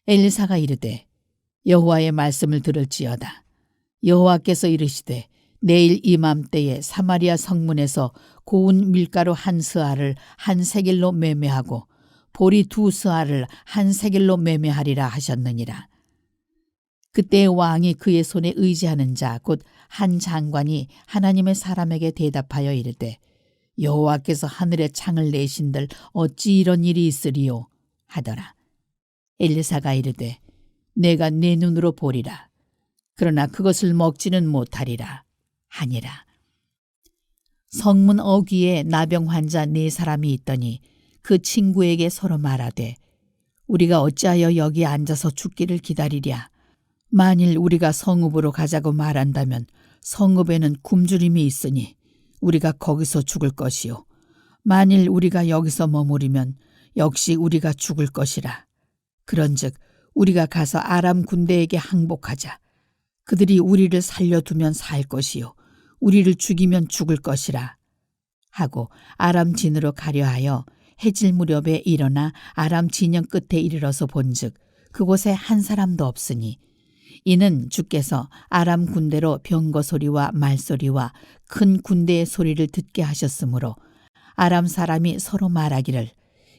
엘리사가 이르되 여호와의 말씀을 들을지어다. 여호와께서 이르시되 내일 이맘때에 사마리아 성문에서 고운 밀가루 한 스아를 한 세겔로 매매하고 보리 두 스아를 한 세겔로 매매하리라 하셨느니라. 그때 왕이 그의 손에 의지하는 자 곧 한 장관이 하나님의 사람에게 대답하여 이르되 여호와께서 하늘에 창을 내신들 어찌 이런 일이 있으리요 하더라. 엘리사가 이르되 내가 내 눈으로 보리라. 그러나 그것을 먹지는 못하리라 하니라. 성문 어귀에 나병 환자 4사람이 있더니 그 친구에게 서로 말하되 우리가 어찌하여 여기 앉아서 죽기를 기다리랴. 만일 우리가 성읍으로 가자고 말한다면 성읍에는 굶주림이 있으니 우리가 거기서 죽을 것이요. 만일 우리가 여기서 머무르면 역시 우리가 죽을 것이라. 그런즉 우리가 가서 아람 군대에게 항복하자. 그들이 우리를 살려두면 살 것이요 우리를 죽이면 죽을 것이라 하고 아람 진으로 가려하여 해질 무렵에 일어나 아람 진영 끝에 이르러서 본즉 그곳에 한 사람도 없으니 이는 주께서 아람 군대로 병거 소리와 말소리와 큰 군대의 소리를 듣게 하셨으므로 아람 사람이 서로 말하기를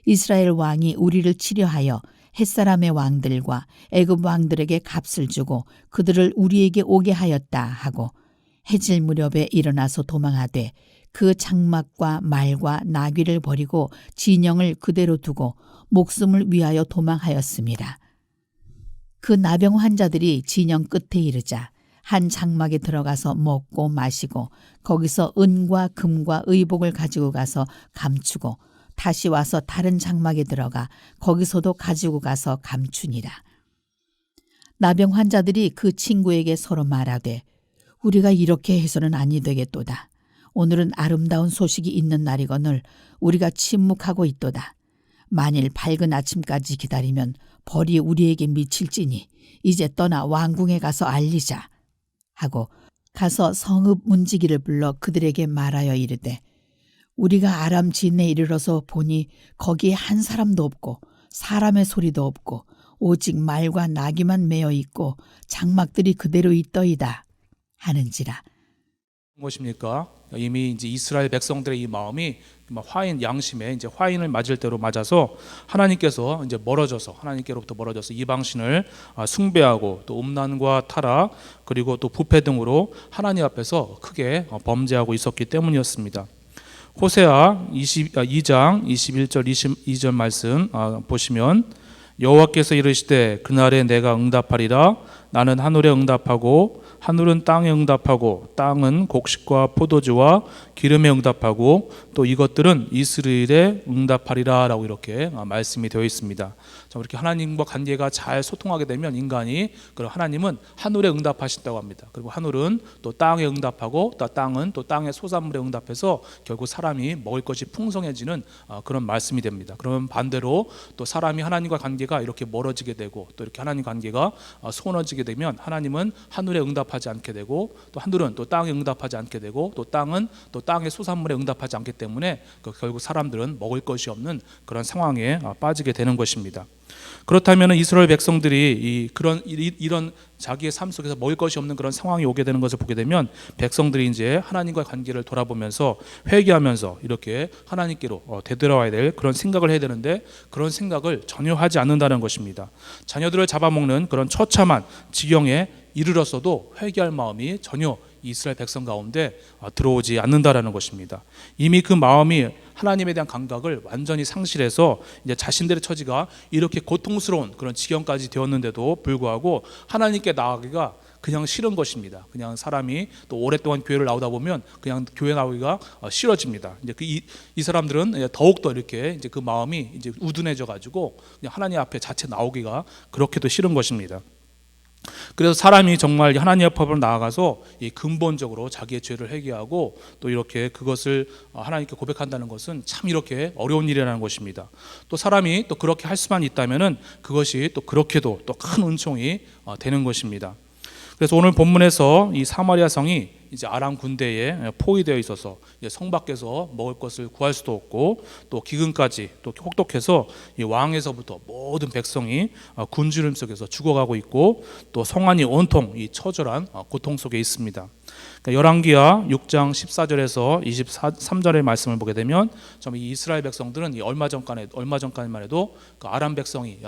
이스라엘 왕이 우리를 치려하여 햇사람의 왕들과 애굽 왕들에게 값을 주고 그들을 우리에게 오게 하였다 하고 해질 무렵에 일어나서 도망하되 그 장막과 말과 나귀를 버리고 진영을 그대로 두고 목숨을 위하여 도망하였습니다. 그 나병 환자들이 진영 끝에 이르자 한 장막에 들어가서 먹고 마시고 거기서 은과 금과 의복을 가지고 가서 감추고 다시 와서 다른 장막에 들어가 거기서도 가지고 가서 감추니라. 나병 환자들이 그 친구에게 서로 말하되 우리가 이렇게 해서는 아니 되겠도다. 오늘은 아름다운 소식이 있는 날이거늘 우리가 침묵하고 있도다. 만일 밝은 아침까지 기다리면 벌이 우리에게 미칠지니 이제 떠나 왕궁에 가서 알리자 하고 가서 성읍 문지기를 불러 그들에게 말하여 이르되 우리가 아람 진에 이르러서 보니 거기에 한 사람도 없고 사람의 소리도 없고 오직 말과 나귀만 매어 있고 장막들이 그대로 있더이다 하는지라. 무엇입니까? 이미 이제 이스라엘 백성들의 이 마음이 화인 양심에 이제 화인을 맞을 대로 맞아서 하나님께서 이제 하나님께로부터 멀어져서 이방신을 숭배하고 또 음란과 타락 그리고 또 부패 등으로 하나님 앞에서 크게 범죄하고 있었기 때문이었습니다. 호세아 2장 21절 22절 말씀 보시면 여호와께서 이르시되 그날에 내가 응답하리라. 나는 하늘에 응답하고 하늘은 땅에 응답하고 땅은 곡식과 포도주와 기름에 응답하고 또 이것들은 이스라엘에 응답하리라 라고 이렇게 말씀이 되어 있습니다. 이렇게 하나님과 관계가 잘 소통하게 되면 인간이 그럼 하나님은 하늘에 응답하신다고 합니다. 그리고 하늘은 또 땅에 응답하고 또 땅은 또 땅의 소산물에 응답해서 결국 사람이 먹을 것이 풍성해지는 그런 말씀이 됩니다. 그러면 반대로 또 사람이 하나님과 관계가 이렇게 멀어지게 되고 또 이렇게 하나님 관계가 소원해지게 되면 하나님은 하늘에 응답하지 않게 되고 또 하늘은 또 땅에 응답하지 않게 되고 또 땅은 또 땅의 소산물에 응답하지 않기 때문에 결국 사람들은 먹을 것이 없는 그런 상황에 빠지게 되는 것입니다. 그렇다면 이스라엘 백성들이 이런 자기의 삶 속에서 먹을 것이 없는 그런 상황이 오게 되는 것을 보게 되면 백성들이 이제 하나님과의 관계를 돌아보면서 회개하면서 이렇게 하나님께로 되돌아와야 될 그런 생각을 해야 되는데 그런 생각을 전혀 하지 않는다는 것입니다. 자녀들을 잡아먹는 그런 처참한 지경에 이르렀어도 회개할 마음이 전혀 이스라엘 백성 가운데 들어오지 않는다라는 것입니다. 이미 그 마음이 하나님에 대한 감각을 완전히 상실해서 이제 자신들의 처지가 이렇게 고통스러운 그런 지경까지 되었는데도 불구하고 하나님께 나아가기가 그냥 싫은 것입니다. 그냥 사람이 또 오랫동안 교회를 나오다 보면 그냥 교회 나오기가 싫어집니다. 이제 이 사람들은 더욱더 이렇게 이제 그 마음이 이제 우둔해져 가지고 그냥 하나님 앞에 자체 나오기가 그렇게도 싫은 것입니다. 그래서 사람이 정말 하나님 앞으로 나아가서 이 근본적으로 자기의 죄를 회개하고 또 이렇게 그것을 하나님께 고백한다는 것은 참 이렇게 어려운 일이라는 것입니다. 또 사람이 또 그렇게 할 수만 있다면은 그것이 또 그렇게도 또 큰 은총이 되는 것입니다. 그래서 오늘 본문에서 이 사마리아 성이 이제 아람 군대에 포위되어 있어서 성 밖에서 먹을 것을 구할 수도 없고 또 기근까지 또 혹독해서 이 왕에서부터 모든 백성이 굶주림 속에서 죽어가고 있고 또 성 안이 온통 이 처절한 고통 속에 있습니다. 열왕기하 6장 14절에서 23절의 말씀을 보게 되면 이 이스라엘 백성들은 이 얼마 전까지만 해도 그 아람 백성이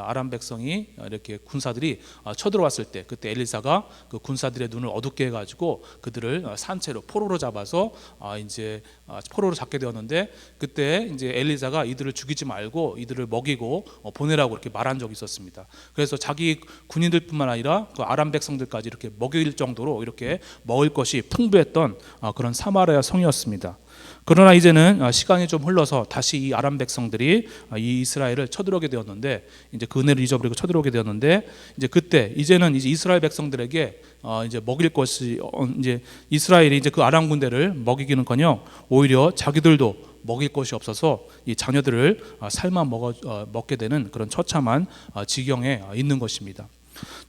이렇게 군사들이 쳐들어왔을 때 그때 엘리사가 그 군사들의 눈을 어둡게 해가지고 그들을 산채로 포로로 잡아서 이제 포로로 잡게 되었는데 그때 이제 엘리사가 이들을 죽이지 말고 이들을 먹이고 보내라고 이렇게 말한 적이 있었습니다. 그래서 자기 군인들뿐만 아니라 그 아람 백성들까지 이렇게 먹일 정도로 이렇게 먹을 것이 풍부했던 그런 사마리아 성이었습니다. 그러나 이제는 시간이 좀 흘러서 다시 이 아람 백성들이 이 이스라엘을 쳐들어오게 되었는데 이제 그 은혜를 잊어버리고 쳐들어오게 되었는데 이제 그때 이제는 이제 이스라엘 백성들에게 이제 먹일 것이 이제 이스라엘이 이제 그 아람 군대를 먹이기는커녕 오히려 자기들도 먹일 것이 없어서 이 자녀들을 삶아 먹게 되는 그런 처참한 지경에 있는 것입니다.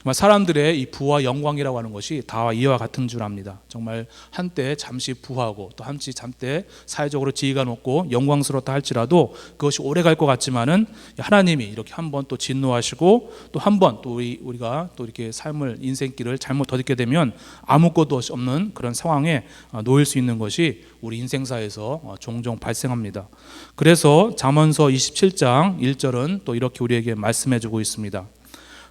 정말 사람들의 이 부와 영광이라고 하는 것이 다 이와 같은 줄 압니다. 정말 한때 잠시 부하고 또 잠때 사회적으로 지위가 높고 영광스럽다 할지라도 그것이 오래 갈 것 같지만은 하나님이 이렇게 한번 또 진노하시고 또 한번 또 우리가 또 이렇게 삶을 인생길을 잘못 더듬게 되면 아무것도 없는 그런 상황에 놓일 수 있는 것이 우리 인생사에서 종종 발생합니다. 그래서 잠언서 27장 1절은 또 이렇게 우리에게 말씀해주고 있습니다.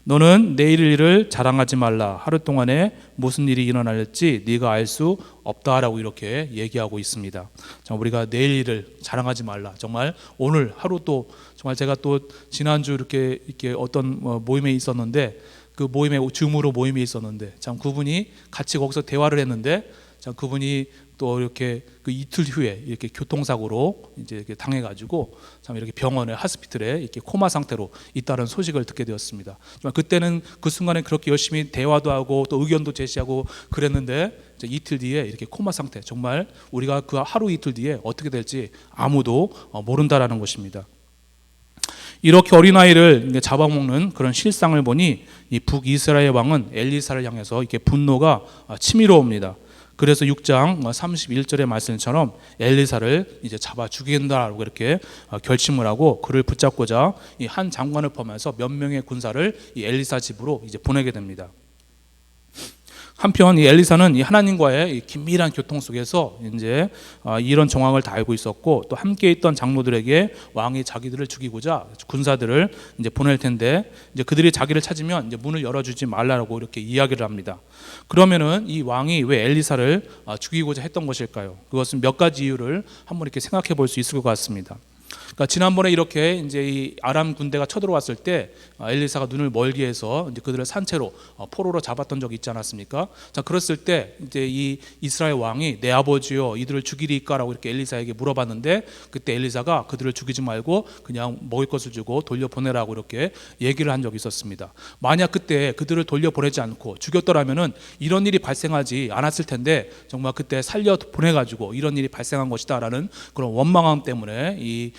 너는 내일 일을 자랑하지 말라. 하루 동안에 무슨 일이 일어날지 네가 알 수 없다라고 이렇게 얘기하고 있습니다. 우리가 내일 일을 자랑하지 말라. 정말 오늘 하루 또 정말 제가 또 지난주 이렇게 어떤 모임에 있었는데 그 모임에 줌으로 모임이 있었는데 참 그분이 같이 거기서 대화를 했는데 참 그분이 또 이렇게 그 이틀 후에 이렇게 교통사고로 이제 이렇게 당해가지고 참 이렇게 병원에 하스피틀에 이렇게 코마 상태로 있다는 소식을 듣게 되었습니다. 그때는 그 순간에 그렇게 열심히 대화도 하고 또 의견도 제시하고 그랬는데 이제 이틀 뒤에 이렇게 코마 상태. 정말 우리가 그 하루 이틀 뒤에 어떻게 될지 아무도 모른다라는 것입니다. 이렇게 어린아이를 잡아먹는 그런 실상을 보니 이 북이스라엘 왕은 엘리사를 향해서 이렇게 분노가 치밀어옵니다. 그래서 6장 31절의 말씀처럼 엘리사를 이제 잡아 죽인다라고 이렇게 결심을 하고 그를 붙잡고자 이 한 장관을 포함해서 몇 명의 군사를 이 엘리사 집으로 이제 보내게 됩니다. 한편 이 엘리사는 이 하나님과의 이 긴밀한 교통 속에서 이제 이런 정황을 다 알고 있었고 또 함께 있던 장로들에게 왕이 자기들을 죽이고자 군사들을 이제 보낼 텐데 이제 그들이 자기를 찾으면 이제 문을 열어주지 말라고 이렇게 이야기를 합니다. 그러면은 이 왕이 왜 엘리사를 죽이고자 했던 것일까요? 그것은 몇 가지 이유를 한번 이렇게 생각해 볼 수 있을 것 같습니다. 그러니까 지난번에 이렇게 이제 이 아람 군대가 쳐들어왔을 때 엘리사가 눈을 멀게 해서 이제 그들을 산채로 포로로 잡았던 적이 있지 않았습니까? 자, 그랬을 때 이제 이 이스라엘 왕이 내 아버지요 이들을 죽이리까라고 이렇게 엘리사에게 물어봤는데 그때 엘리사가 그들을 죽이지 말고 그냥 먹을 것을 주고 돌려보내라고 이렇게 얘기를 한 적이 있었습니다. 만약 그때 그들을 돌려보내지 않고 죽였더라면은 이런 일이 발생하지 않았을 텐데 정말 그때 살려 보내가지고 이런 일이 발생한 것이다라는 그런 원망함 때문에 이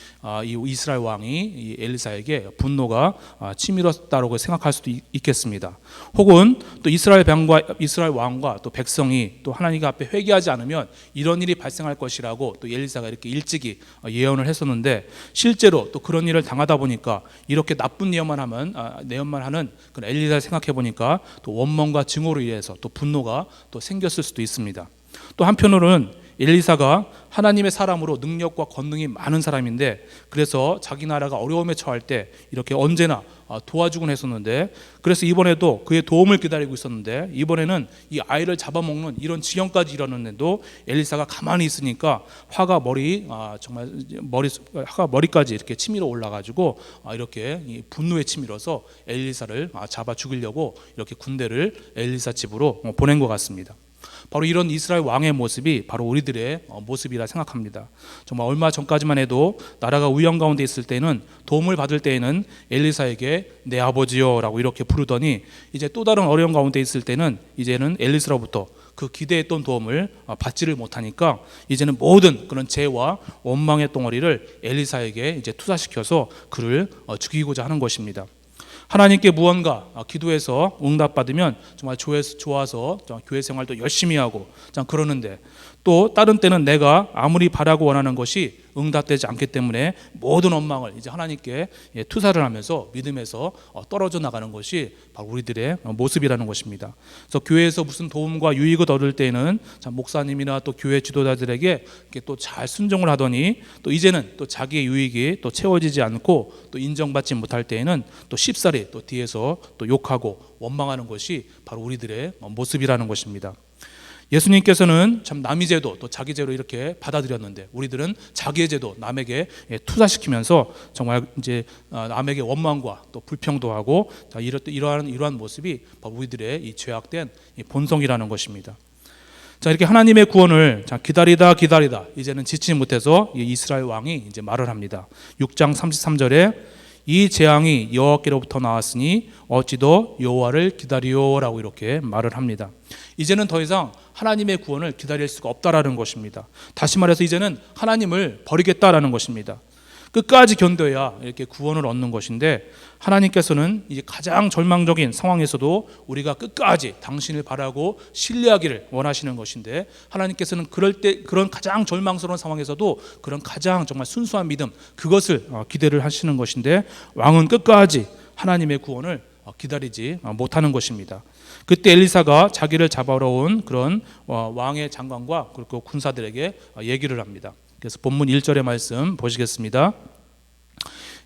이스라엘 왕이 이 엘리사에게 분노가 치밀었다고 생각할 수도 있겠습니다. 혹은 또 이스라엘 왕과 또 백성이 또 하나님 앞에 회개하지 않으면 이런 일이 발생할 것이라고 또 엘리사가 이렇게 일찍이 예언을 했었는데 실제로 또 그런 일을 당하다 보니까 이렇게 나쁜 예언만 하는 그런 엘리사를 생각해 보니까 또 원망과 증오로 인해서 또 분노가 또 생겼을 수도 있습니다. 또 한편으로는 엘리사가 하나님의 사람으로 능력과 권능이 많은 사람인데 그래서 자기 나라가 어려움에 처할 때 이렇게 언제나 도와주곤 했었는데 그래서 이번에도 그의 도움을 기다리고 있었는데 이번에는 이 아이를 잡아먹는 이런 지경까지 이르는데도 엘리사가 가만히 있으니까 화가 머리까지 이렇게 치밀어 올라가지고 이렇게 분노에 치밀어서 엘리사를 잡아 죽이려고 이렇게 군대를 엘리사 집으로 보낸 것 같습니다. 바로 이런 이스라엘 왕의 모습이 바로 우리들의 모습이라 생각합니다. 정말 얼마 전까지만 해도 나라가 위험 가운데 있을 때는, 도움을 받을 때에는 엘리사에게 내 아버지요라고 이렇게 부르더니, 이제 또 다른 어려움 가운데 있을 때는 이제는 엘리사로부터 그 기대했던 도움을 받지를 못하니까 이제는 모든 그런 죄와 원망의 덩어리를 엘리사에게 이제 투사시켜서 그를 죽이고자 하는 것입니다. 하나님께 무언가 기도해서 응답받으면 정말 좋아서 교회 생활도 열심히 하고 그러는데, 또 다른 때는 내가 아무리 바라고 원하는 것이 응답되지 않기 때문에 모든 원망을 이제 하나님께 투사를 하면서 믿음에서 떨어져 나가는 것이 바로 우리들의 모습이라는 것입니다. 그래서 교회에서 무슨 도움과 유익을 얻을 때는 목사님이나 또 교회 지도자들에게 또 잘 순종을 하더니, 또 이제는 또 자기의 유익이 또 채워지지 않고 또 인정받지 못할 때에는 또 쉽사리 또 뒤에서 또 욕하고 원망하는 것이 바로 우리들의 모습이라는 것입니다. 예수님께서는 참 남의 죄도 또 자기 죄로 이렇게 받아들였는데, 우리들은 자기의 죄도 남에게 투사시키면서 정말 이제 남에게 원망과 또 불평도 하고, 이러한 모습이 바로 우리들의 이 죄악된 본성이라는 것입니다. 자, 이렇게 하나님의 구원을 기다리다 이제는 지치지 못해서 이스라엘 왕이 이제 말을 합니다. 6장 33절에 이 재앙이 여호와께로부터 나왔으니 어찌도 여호와를 기다리오라고 이렇게 말을 합니다. 이제는 더 이상 하나님의 구원을 기다릴 수가 없다라는 것입니다. 다시 말해서 이제는 하나님을 버리겠다라는 것입니다. 끝까지 견뎌야 이렇게 구원을 얻는 것인데, 하나님께서는 이제 가장 절망적인 상황에서도 우리가 끝까지 당신을 바라고 신뢰하기를 원하시는 것인데, 하나님께서는 그런 가장 절망스러운 상황에서도 그런 가장 정말 순수한 믿음, 그것을 기대를 하시는 것인데, 왕은 끝까지 하나님의 구원을 기다리지 못하는 것입니다. 그때 엘리사가 자기를 잡아오러 온 그런 왕의 장관과 그리고 군사들에게 얘기를 합니다. 그래서 본문 1절의 말씀 보시겠습니다.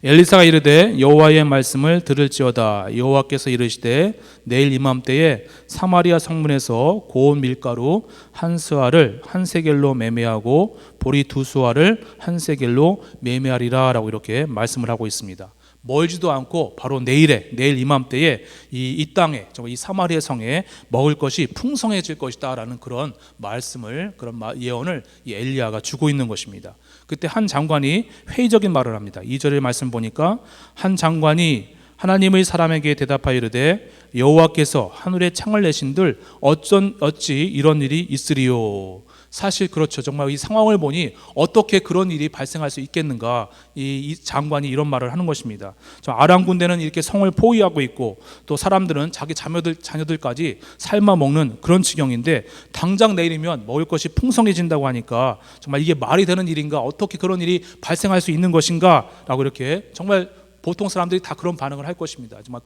엘리사가 이르되 여호와의 말씀을 들을지어다. 여호와께서 이르시되 내일 이맘때에 사마리아 성문에서 고운 밀가루 한 스아를 한 세겔로 매매하고 보리 두 수아를 한 세겔로 매매하리라 라고 이렇게 말씀을 하고 있습니다. 멀지도 않고 바로 내일 이맘때에 이 땅에, 이 사마리아 성에 먹을 것이 풍성해질 것이다라는 그런 말씀을, 그런 예언을 이 엘리야가 주고 있는 것입니다. 그때 한 장관이 회의적인 말을 합니다. 2절의 말씀 보니까 한 장관이 하나님의 사람에게 대답하여 이르되 여호와께서 하늘에 창을 내신들 어찌 이런 일이 있으리요. 사실 그렇죠. 정말 이 상황을 보니 어떻게 그런 일이 발생할 수 있겠는가, 이 장관이 이런 말을 하는 것입니다. 아람 군대는 이렇게 성을 포위하고 있고, 또 사람들은 자기 자녀들까지 삶아 먹는 그런 지경인데, 당장 내일이면 먹을 것이 풍성해진다고 하니까 정말 이게 말이 되는 일인가, 어떻게 그런 일이 발생할 수 있는 것인가 라고 이렇게 정말 보통 사람들이 다 그런 반응을 할 것입니다. 정말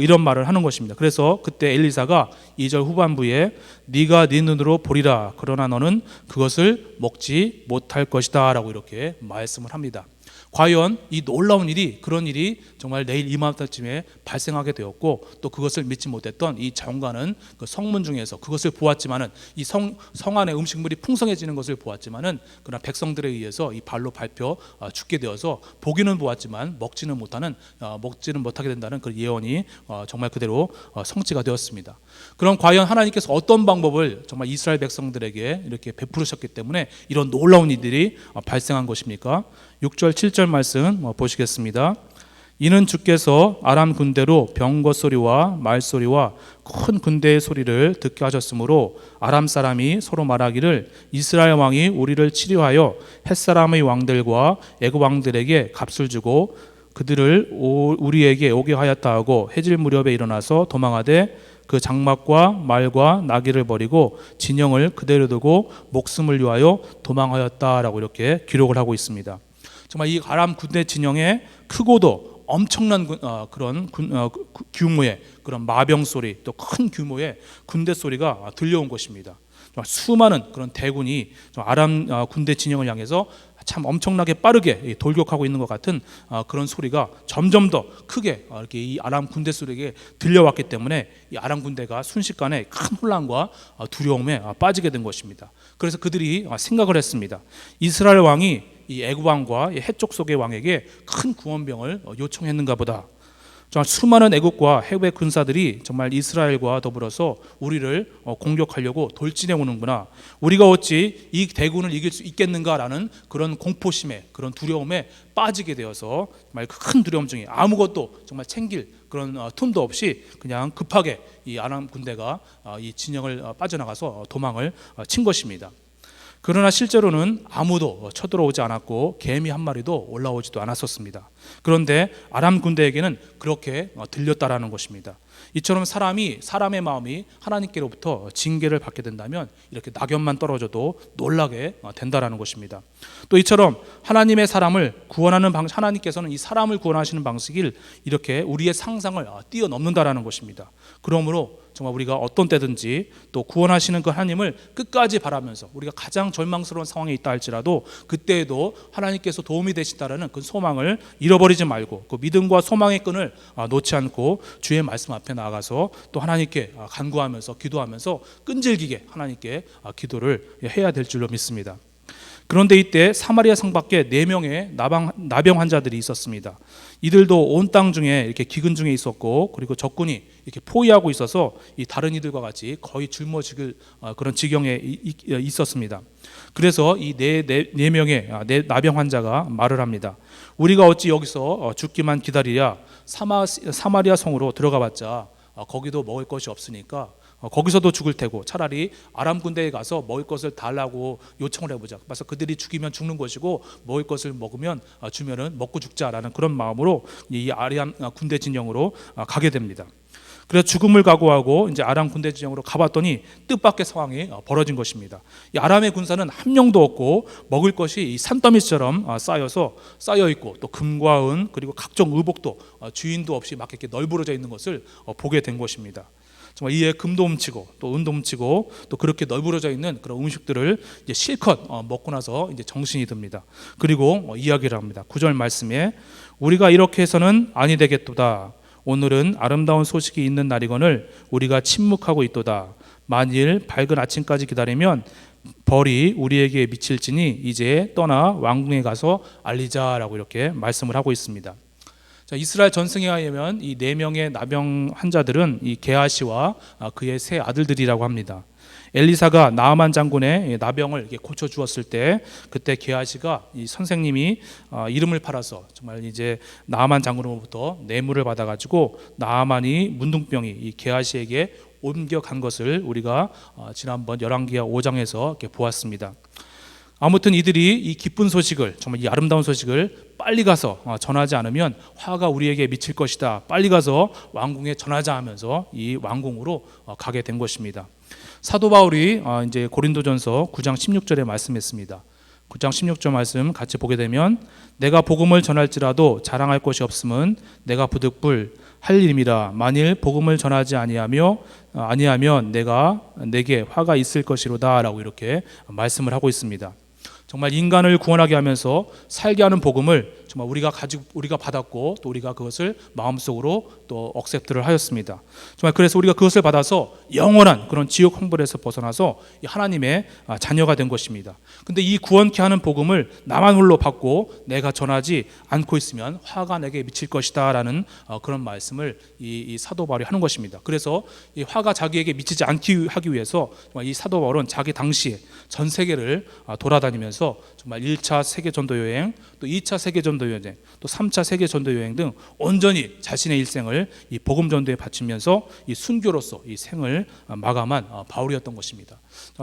이런 말을 하는 것입니다. 그래서 그때 엘리사가 2절 후반부에 네가 네 눈으로 보리라, 그러나 너는 그것을 먹지 못할 것이다 라고 이렇게 말씀을 합니다. 과연 이 놀라운 일이, 그런 일이 정말 내일 이맘때쯤에 발생하게 되었고, 또 그것을 믿지 못했던 이 장관은 그 성문 중에서 그것을 보았지만은, 이 성 안에 음식물이 풍성해지는 것을 보았지만은, 그러나 백성들에 의해서 이 발로 밟혀 죽게 되어서 보기는 보았지만 먹지는 못하게 된다는 그 예언이 정말 그대로 성취가 되었습니다. 그럼 과연 하나님께서 어떤 방법을 정말 이스라엘 백성들에게 이렇게 베푸셨기 때문에 이런 놀라운 일들이 발생한 것입니까? 6절 7절 말씀 보시겠습니다. 이는 주께서 아람 군대로 병거 소리와 말 소리와 큰 군대의 소리를 듣게 하셨으므로 아람 사람이 서로 말하기를 이스라엘 왕이 우리를 치료하여 햇사람의 왕들과 애굽 왕들에게 값을 주고 그들을 우리에게 오게 하였다 하고 해질 무렵에 일어나서 도망하되 그 장막과 말과 나귀를 버리고 진영을 그대로 두고 목숨을 위하여 도망하였다라고 이렇게 기록을 하고 있습니다. 정말 이 아람 군대 진영에 크고도 엄청난 그런 규모의 그런 마병 소리, 또 큰 규모의 군대 소리가 들려온 것입니다. 수많은 그런 대군이 아람 군대 진영을 향해서 참 엄청나게 빠르게 돌격하고 있는 것 같은 그런 소리가 점점 더 크게 이렇게 이 아람 군대 소리에게 들려왔기 때문에 이 아람 군대가 순식간에 큰 혼란과 두려움에 빠지게 된 것입니다. 그래서 그들이 생각을 했습니다. 이스라엘 왕이 이 애굽 왕과 해쪽 속의 왕에게 큰 구원병을 요청했는가 보다. 정말 수많은 애국과 해외 군사들이 정말 이스라엘과 더불어서 우리를 공격하려고 돌진해 오는구나. 우리가 어찌 이 대군을 이길 수 있겠는가라는 그런 공포심에, 그런 두려움에 빠지게 되어서 정말 큰 두려움 중에 아무것도 정말 챙길 그런 틈도 없이 그냥 급하게 이 아람 군대가 이 진영을 빠져나가서 도망을 친 것입니다. 그러나 실제로는 아무도 쳐들어오지 않았고 개미 한 마리도 올라오지도 않았었습니다. 그런데 아람 군대에게는 그렇게 들렸다라는 것입니다. 이처럼 사람의 마음이 하나님께로부터 징계를 받게 된다면 이렇게 낙엽만 떨어져도 놀라게 된다라는 것입니다. 또 이처럼 하나님의 사람을 구원하는 하나님께서는 이 사람을 구원하시는 방식을 이렇게 우리의 상상을 뛰어넘는다라는 것입니다. 그러므로 정말 우리가 어떤 때든지 또 구원하시는 그 하나님을 끝까지 바라면서 우리가 가장 절망스러운 상황에 있다 할지라도 그때에도 하나님께서 도움이 되신다라는 그 소망을 잃어버리지 말고 그 믿음과 소망의 끈을 놓지 않고 주의 말씀 앞에 나아가서 또 하나님께 간구하면서 기도하면서 끈질기게 하나님께 기도를 해야 될 줄로 믿습니다. 그런데 이때 사마리아 성 밖에 4명의 나병 환자들이 있었습니다. 이들도 온 땅 중에 이렇게 기근 중에 있었고 그리고 적군이 이렇게 포위하고 있어서 이 다른 이들과 같이 거의 굶어죽을 그런 지경에 있었습니다. 그래서 이 네 명의 나병 환자가 말을 합니다. 우리가 어찌 여기서 죽기만 기다리랴. 사마리아 성으로 들어가봤자 거기도 먹을 것이 없으니까 거기서도 죽을 테고 차라리 아람 군대에 가서 먹을 것을 달라고 요청을 해보자. 그래서 그들이 죽이면 죽는 것이고 먹을 것을 먹으면 주면은 먹고 죽자라는 그런 마음으로 이 아람 군대 진영으로 가게 됩니다. 그래서 죽음을 각오하고 이제 아람 군대 진영으로 가봤더니 뜻밖의 상황이 벌어진 것입니다. 이 아람의 군사는 한 명도 없고 먹을 것이 이 산더미처럼 쌓여 있고 또 금과 은 그리고 각종 의복도 주인도 없이 막 이렇게 널브러져 있는 것을 보게 된 것입니다. 정말 이에 금도 훔치고 또 은도 훔치고 또 그렇게 널브러져 있는 그런 음식들을 이제 실컷 먹고 나서 이제 정신이 듭니다. 그리고 이야기를 합니다. 9절 말씀에 우리가 이렇게 해서는 아니 되겠도다. 오늘은 아름다운 소식이 있는 날이거늘 우리가 침묵하고 있도다. 만일 밝은 아침까지 기다리면 벌이 우리에게 미칠지니 이제 떠나 왕궁에 가서 알리자라고 이렇게 말씀을 하고 있습니다. 자, 이스라엘 전승에 의하면 이 4명의 나병 환자들은 이 게하시와 그의 세 아들들이라고 합니다. 엘리사가 나아만 장군의 나병을 이렇게 고쳐 주었을 때 그때 게하시가 이 선생님이 이름을 팔아서 정말 이제 나아만 장군으로부터 뇌물을 받아가지고 나아만이 문둥병이 이 게하시에게 옮겨간 것을 우리가 지난번 열왕기하 5장에서 이렇게 보았습니다. 아무튼 이들이 이 기쁜 소식을 정말 이 아름다운 소식을 빨리 가서 전하지 않으면 화가 우리에게 미칠 것이다. 빨리 가서 왕궁에 전하자 하면서 이 왕궁으로 가게 된 것입니다. 사도 바울이 이제 고린도전서 9장 16절에 말씀했습니다. 9장 16절 말씀 같이 보게 되면 내가 복음을 전할지라도 자랑할 것이 없음은 내가 부득불 할 일임이라. 만일 복음을 전하지 아니하면 내게 화가 있을 것이로다라고 이렇게 말씀을 하고 있습니다. 정말 인간을 구원하게 하면서 살게 하는 복음을 정말 우리가 받았고 또 우리가 그것을 마음속으로 또 억셉트를 하였습니다. 정말 그래서 우리가 그것을 받아서 영원한 그런 지옥 형벌에서 벗어나서 하나님의 자녀가 된 것입니다. 근데 이 구원케 하는 복음을 나만 홀로 받고 내가 전하지 않고 있으면 화가 내게 미칠 것이다라는 그런 말씀을 이 사도 바울이 하는 것입니다. 그래서 이 화가 자기에게 미치지 않기 하기 위해서 정말 이 사도 바울은 자기 당시에 전 세계를 돌아다니면서 정말 1차 세계 전도 여행, 또 2차 세계 전도 여행, 또 3차 세계 전도 여행 등 온전히 자신의 일생을 이 복음 전도에 바치면서 이 순교로서 이 생을 마감한 바울이었던 것입니다.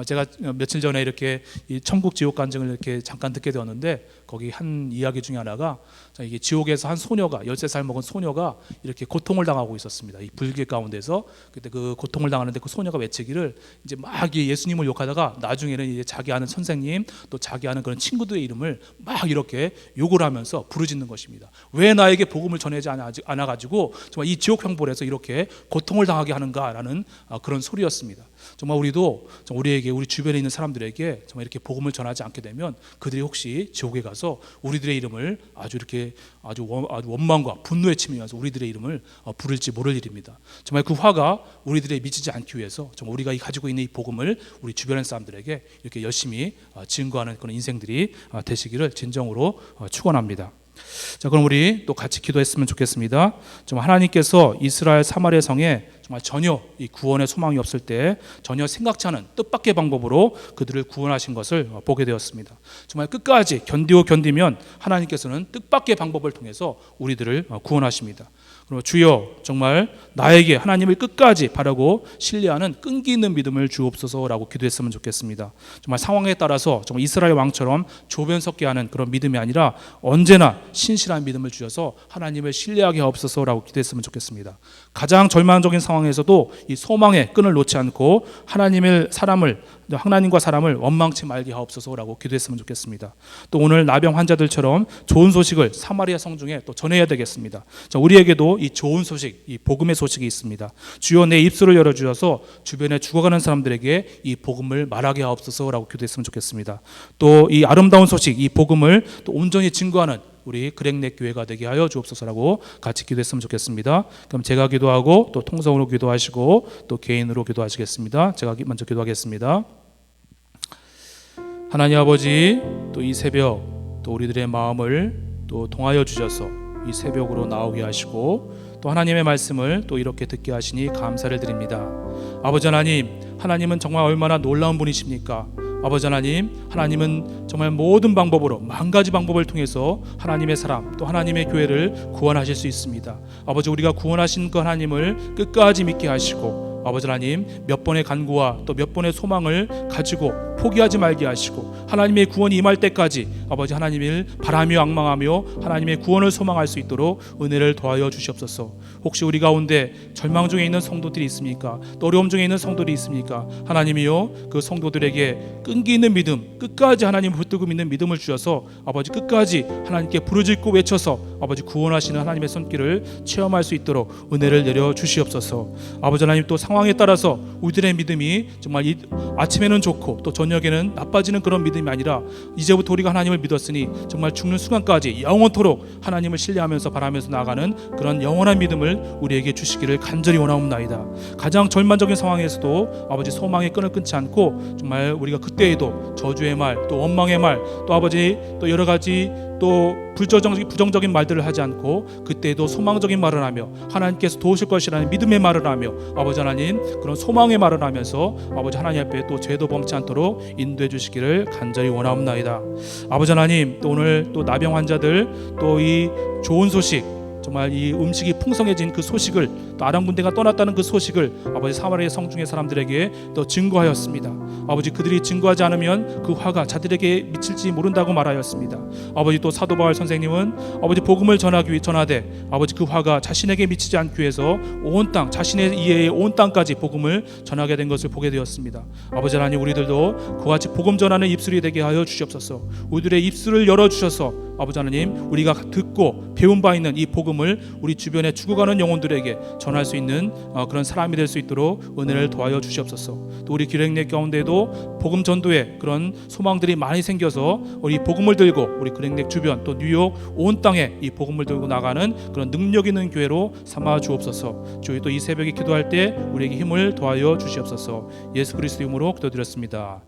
제가 며칠 전에 이렇게 이 천국 지옥 간증을 이렇게 잠깐 듣게 되었는데 거기 한 이야기 중에 하나가 이게 지옥에서 한 소녀가 13살 먹은 소녀가 이렇게 고통을 당하고 있었습니다. 이 불길 가운데서 그때 그 고통을 당하는데 그 소녀가 외치기를 이제 막 예수님을 욕하다가 나중에는 이제 자기 아는 선생님 또 자기 아는 그런 친구들의 이름을 막 이렇게 욕을 하면서 부르짖는 것입니다. 왜 나에게 복음을 전하지 않아가지고 정말 이 지옥 형벌에서 이렇게 고통을 당하게 하는가라는 그런 소리였습니다. 정말 우리도 우리 주변에 있는 사람들에게 정말 이렇게 복음을 전하지 않게 되면 그들이 혹시 지옥에 가서 우리들의 이름을 아주 원망과 분노에 치면서 우리들의 이름을 부를지 모를 일입니다. 정말 그 화가 우리들의 미치지 않기 위해서 정말 우리가 가지고 있는 이 복음을 우리 주변의 사람들에게 이렇게 열심히 증거하는 그런 인생들이 되시기를 진정으로 축원합니다. 자, 그럼 우리 또 같이 기도했으면 좋겠습니다. 정말 하나님께서 이스라엘 사마리아 성에 정말 전혀 이 구원의 소망이 없을 때 전혀 생각지 않은 뜻밖의 방법으로 그들을 구원하신 것을 보게 되었습니다. 정말 끝까지 견디면 하나님께서는 뜻밖의 방법을 통해서 우리들을 구원하십니다. 그리고 주여 정말 나에게 하나님을 끝까지 바라고 신뢰하는 끈기 있는 믿음을 주옵소서라고 기도했으면 좋겠습니다. 정말 상황에 따라서 정말 이스라엘 왕처럼 조변석게 하는 그런 믿음이 아니라 언제나 신실한 믿음을 주셔서 하나님을 신뢰하게 하옵소서라고 기도했으면 좋겠습니다. 가장 절망적인 상황에서도 이 소망의 끈을 놓지 않고 하나님과 사람을 원망치 말게 하옵소서라고 기도했으면 좋겠습니다. 또 오늘 나병 환자들처럼 좋은 소식을 사마리아 성 중에 또 전해야 되겠습니다. 자, 우리에게도 이 좋은 소식, 이 복음의 소식이 있습니다. 주여 내 입술을 열어주셔서 주변에 죽어가는 사람들에게 이 복음을 말하게 하옵소서라고 기도했으면 좋겠습니다. 또 이 아름다운 소식, 이 복음을 또 온전히 증거하는 우리 그렉넷 교회가 되게 하여 주옵소서라고 같이 기도했으면 좋겠습니다. 그럼 제가 기도하고 또 통성으로 기도하시고 또 개인으로 기도하시겠습니다. 제가 먼저 기도하겠습니다. 하나님 아버지, 또 이 새벽 또 우리들의 마음을 또 동하여 주셔서 이 새벽으로 나오게 하시고 또 하나님의 말씀을 또 이렇게 듣게 하시니 감사를 드립니다. 아버지 하나님, 하나님은 정말 얼마나 놀라운 분이십니까? 아버지 하나님, 하나님은 정말 모든 방법으로 만 가지 방법을 통해서 하나님의 사람 또 하나님의 교회를 구원하실 수 있습니다. 아버지, 우리가 구원하신 그 하나님을 끝까지 믿게 하시고 아버지 하나님, 몇 번의 간구와 또 몇 번의 소망을 가지고 포기하지 말게 하시고 하나님의 구원이 임할 때까지 아버지 하나님을 바라며 앙망하며 하나님의 구원을 소망할 수 있도록 은혜를 더하여 주시옵소서. 혹시 우리 가운데 절망 중에 있는 성도들이 있습니까? 또 어려움 중에 있는 성도들이 있습니까? 하나님이요, 그 성도들에게 끈기 있는 믿음, 끝까지 하나님을 붙들고 믿는 믿음을 주셔서 아버지 끝까지 하나님께 부르짖고 외쳐서 아버지 구원하시는 하나님의 손길을 체험할 수 있도록 은혜를 내려 주시옵소서. 아버지 하나님, 또 상황에 따라서 우리들의 믿음이 정말 이 아침에는 좋고 또 저녁에는 나빠지는 그런 믿음이 아니라 이제부터 우리가 하나님을 믿었으니 정말 죽는 순간까지 영원토록 하나님을 신뢰하면서 바라면서 나아가는 그런 영원한 믿음을 우리에게 주시기를 간절히 원하옵나이다. 가장 절망적인 상황에서도 아버지 소망의 끈을 끊지 않고 정말 우리가 그때에도 저주의 말, 또 원망의 말, 또 아버지 또 여러 가지 또 부정적인 말들을 하지 않고 그때에도 소망적인 말을 하며 하나님께서 도우실 것이라는 믿음의 말을 하며 아버지 하나님, 그런 소망의 말을 하면서 아버지 하나님 앞에 또 죄도 범치 않도록 인도해 주시기를 간절히 원하옵나이다. 아버지 하나님, 또 오늘 또 나병 환자들 또 이 좋은 소식, 정말 이 음식이 풍성해진 그 소식을, 또 아람 군대가 떠났다는 그 소식을 아버지 사마리아 성 중의 사람들에게 또 증거하였습니다. 아버지, 그들이 증거하지 않으면 그 화가 자들에게 미칠지 모른다고 말하였습니다. 아버지, 또 사도 바울 선생님은 아버지 복음을 전하되 아버지 그 화가 자신에게 미치지 않기 위해서 온 땅, 자신의 이해의 온 땅까지 복음을 전하게 된 것을 보게 되었습니다. 아버지 하나님, 우리들도 그와 같이 복음 전하는 입술이 되게 하여 주시옵소서. 우리들의 입술을 열어 주셔서 아버지 하나님, 우리가 듣고 배운 바 있는 이 복음을 우리 주변에 죽어가는 영혼들에게 전할 수 있는 그런 사람이 될 수 있도록 은혜를 더하여 주시옵소서. 또 우리 그렉넷 가운데도 복음 전도에 그런 소망들이 많이 생겨서 우리 복음을 들고 우리 그렉넷 주변 또 뉴욕 온 땅에 이 복음을 들고 나가는 그런 능력 있는 교회로 삼아 주옵소서. 주여, 또 이 새벽에 기도할 때 우리에게 힘을 더하여 주시옵소서. 예수 그리스도 이름으로 기도드렸습니다.